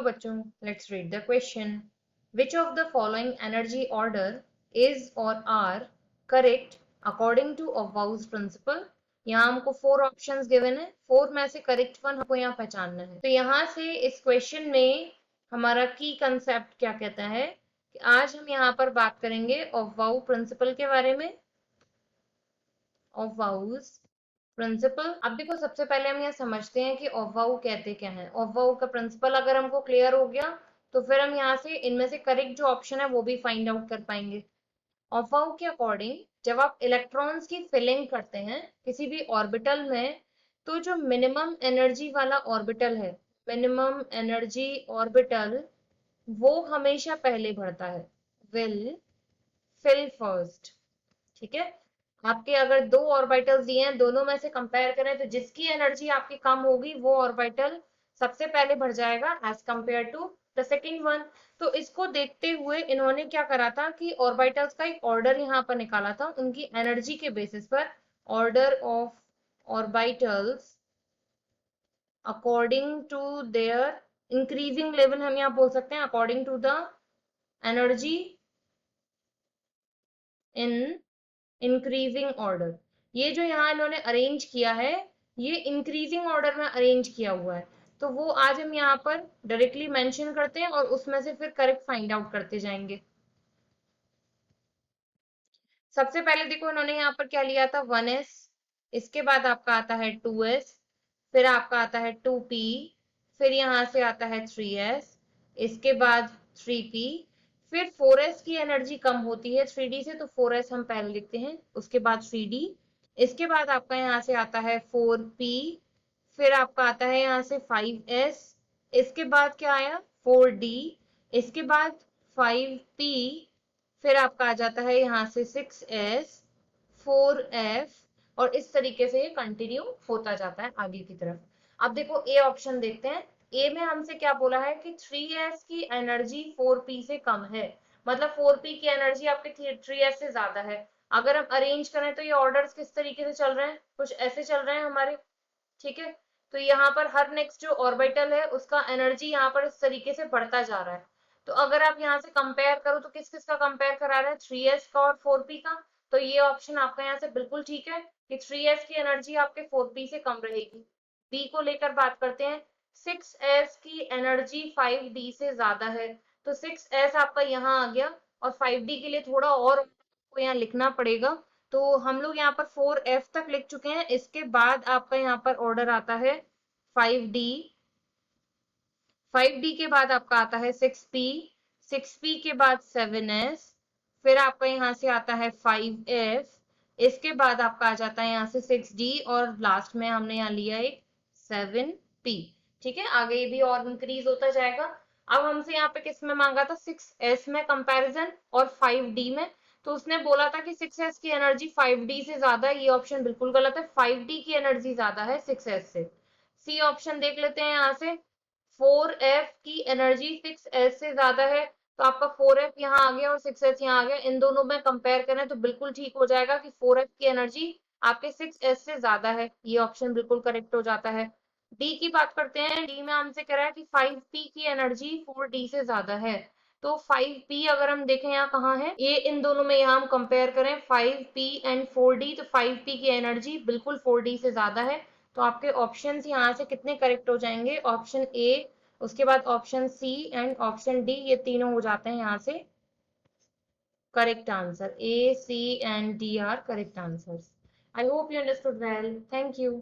बच्चों, let's read the question. Which of the following energy order is और are correct according to Aufbau principle. यहाँ हमको 4 options given है, 4 में से करेक्ट वन हमको यहाँ पहचानना है. तो यहाँ से इस क्वेश्चन में हमारा की कंसेप्ट क्या कहता है कि आज हम यहाँ पर बात करेंगे ऑफबाउ प्रिंसिपल के बारे में. ऑफबाउस प्रिंसिपल. अब देखो, सबसे पहले हम यहाँ समझते हैं कि ऑफबाउ कहते क्या है. ऑफबाउ का प्रिंसिपल अगर हमको क्लियर हो गया तो फिर हम यहाँ से इनमें से करेक्ट जो ऑप्शन है वो भी फाइंड आउट कर पाएंगे. ऑफबाउ के अकॉर्डिंग जब आप इलेक्ट्रॉन्स की फिलिंग करते हैं किसी भी ऑर्बिटल में, तो जो मिनिमम एनर्जी वाला ऑर्बिटल है, मिनिमम एनर्जी ऑर्बिटल, वो हमेशा पहले बढ़ता है. Will fill first. ठीक है. आपके अगर 2 ऑर्बिटल्स दिए हैं, दोनों में से कंपेयर करें तो जिसकी एनर्जी आपकी कम होगी वो ऑर्बिटल सबसे पहले बढ़ जाएगा as compare to the second one. तो इसको देखते हुए इन्होंने क्या करा था कि ऑर्बिटल्स का एक ऑर्डर यहाँ पर निकाला था उनकी एनर्जी के बेसिस पर. Order of orbitals according to their increasing level, हम यहाँ बोल सकते हैं according to the energy in increasing order. ये जो यहाँ इन्होंने अरेंज किया है, ये इंक्रीजिंग ऑर्डर में अरेंज किया हुआ है. तो वो आज हम यहाँ पर डायरेक्टली मेंशन करते हैं और उसमें से फिर करेक्ट फाइंड आउट करते जाएंगे. सबसे पहले देखो इन्होंने यहाँ पर क्या लिया था, 1s. इसके बाद आपका आता है 2s, फिर आपका आता है 2p, फिर यहाँ से आता है 3s, इसके बाद 3p, फिर 4s की एनर्जी कम होती है 3d से, तो 4s हम पहले लिखते हैं, उसके बाद 3d, इसके बाद आपका यहाँ से आता है 4p, फिर आपका आता है यहाँ से 5s, इसके बाद क्या आया 4d, इसके बाद 5p, फिर आपका आ जाता है यहाँ से 6s, 4f, और इस तरीके से ये कंटिन्यू होता जाता है आगे की तरफ. अब देखो ए ऑप्शन देखते हैं. ए में हमसे क्या बोला है कि 3s की एनर्जी 4p से कम है, मतलब 4p की एनर्जी आपके 3s से ज्यादा है. अगर हम अरेंज करें तो ये ऑर्डर्स किस तरीके से चल रहे हैं, कुछ ऐसे चल रहे हैं हमारे. ठीक है. तो यहाँ पर हर नेक्स्ट जो ऑर्बिटल है उसका एनर्जी यहाँ पर इस तरीके से बढ़ता जा रहा है. तो अगर आप यहाँ से कंपेयर करो तो किस किस का कंपेयर करा रहे हैं, 3s का और 4p का. तो ये ऑप्शन आपका यहाँ से बिल्कुल ठीक है कि 3s की एनर्जी आपके 4p से कम रहेगी. बी को लेकर बात करते हैं. 6s की एनर्जी 5d से ज्यादा है, तो 6s आपका यहाँ आ गया, और 5d के लिए थोड़ा और आपको यहाँ लिखना पड़ेगा. तो हम लोग यहाँ पर 4f तक लिख चुके हैं. इसके बाद आपका यहाँ पर ऑर्डर आता है 5d, 5d के बाद आपका आता है 6p, 6p के बाद 7s, फिर आपका यहाँ से आता है 5f, इसके बाद आपका आ जाता है यहाँ से 6d, और लास्ट में हमने यहाँ लिया एक 7p. ठीक है. आगे ये भी और इंक्रीज होता जाएगा. अब हमसे यहाँ पे किस में मांगा था, 6s में कंपैरिजन और 5d में. तो उसने बोला था कि 6s की एनर्जी 5d से ज्यादा है. ये ऑप्शन बिल्कुल गलत है, 5d की एनर्जी ज्यादा है 6s से. सी ऑप्शन देख लेते हैं. यहाँ से 4f की एनर्जी 6s से ज्यादा है, तो आपका 4f यहाँ आ गया और 6s यहाँ आ गया. इन दोनों में कंपेयर करें तो बिल्कुल ठीक हो जाएगा कि 4f की एनर्जी आपके 6s से ज्यादा है. ये ऑप्शन बिल्कुल करेक्ट हो जाता है. डी की बात करते हैं. डी में हमसे कह रहा है कि 5p की एनर्जी 4d से ज्यादा है. तो 5p अगर हम देखें यहाँ कहाँ है, ये इन दोनों में यहाँ हम कंपेयर करें 5p एंड 4d, तो 5p की एनर्जी बिल्कुल 4d से ज्यादा है. तो आपके ऑप्शंस यहाँ से कितने करेक्ट हो जाएंगे, ऑप्शन ए, उसके बाद option C and option D, ये तीनों हो जाते हैं यहाँ से correct answer. A, C and D are correct answers. I hope you understood well. Thank you.